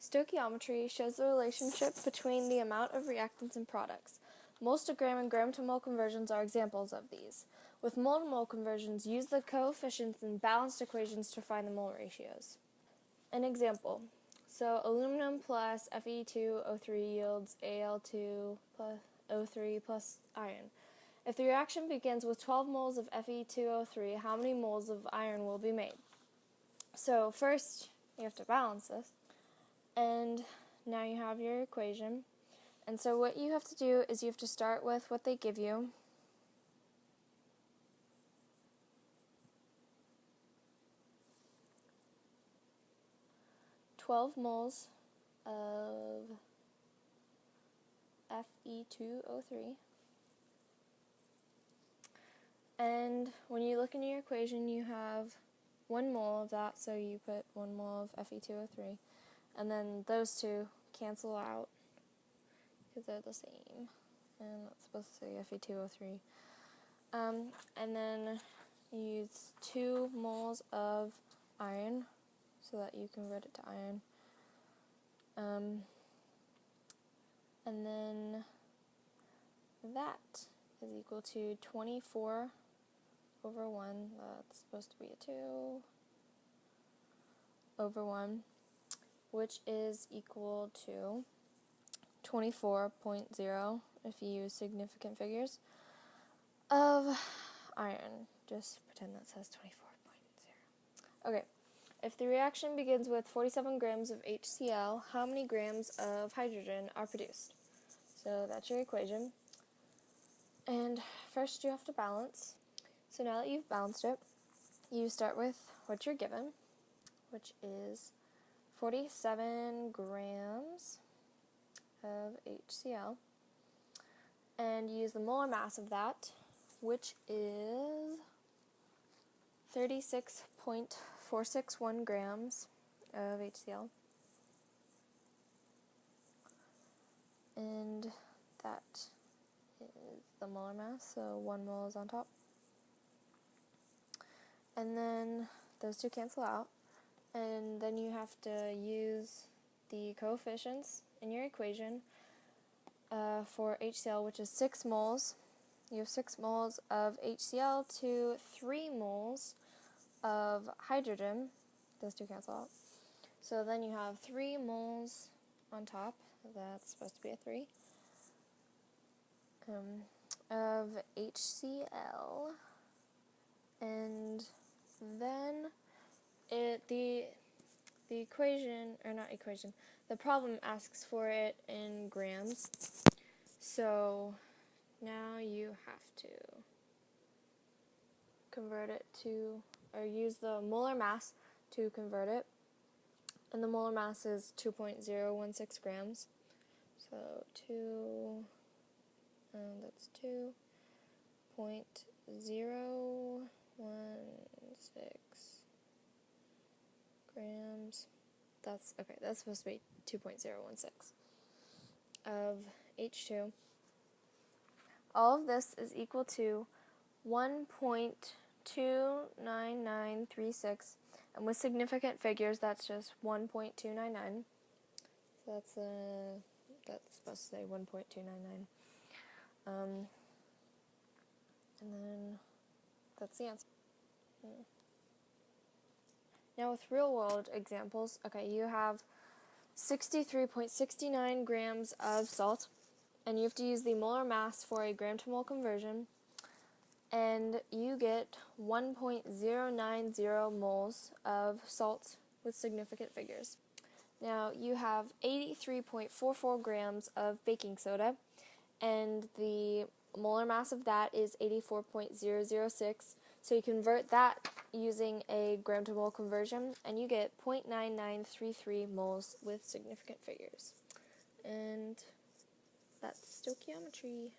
Stoichiometry shows the relationship between the amount of reactants in products. Moles-to-gram and gram-to-mole conversions are examples of these. With mole-to-mole conversions, use the coefficients in balanced equations to find the mole ratios. An example. So aluminum plus Fe2O3 yields Al2 plus O3 plus iron. If the reaction begins with 12 moles of Fe2O3, how many moles of iron will be made? So first, you have to balance this. And now you have your equation. And so what you have to do is you have to start with what they give you. $12 moles of Fe2O3. And when you look into your equation, you have 1 mole of that, so you put 1 mole of Fe2O3. And then those two cancel out because they're the same. And that's supposed to say Fe2O3. And then you use 2 moles of iron so that you convert it to iron. And then that is equal to 24 over 1. That's supposed to be a 2 over 1. Which is equal to 24.0 if you use significant figures of iron. Just pretend that says 24.0. Okay, if the reaction begins with 47 grams of HCl, how many grams of hydrogen are produced? So that's your equation. And first you have to balance. So now that you've balanced it, you start with what you're given, which is 47 grams of HCl, and use the molar mass of that, which is 36.461 grams of HCl, and that is the molar mass, so 1 mole is on top. And then those two cancel out. And then you have to use the coefficients in your equation for HCl, which is 6 moles. You have 6 moles of HCl to 3 moles of hydrogen. Those two cancel out. So then you have 3 moles on top. That's supposed to be a 3. Of HCl. And then the equation, or not equation, the problem asks for it in grams. So now you have to convert it to, or use the molar mass to convert it. And the molar mass is 2.016 grams. So that's 2.016 grams. That's supposed to be 2.016 of H2. All of this is equal to 1.29936, and with significant figures, that's just 1.299. So that's supposed to say 1.299. And then that's the answer. Now with real-world examples, you have 63.69 grams of salt, and you have to use the molar mass for a gram-to-mole conversion, and you get 1.090 moles of salt with significant figures. Now you have 83.44 grams of baking soda, and the molar mass of that is 84.006, so you convert that using a gram-to-mole conversion, and you get 0.9933 moles with significant figures. And that's stoichiometry.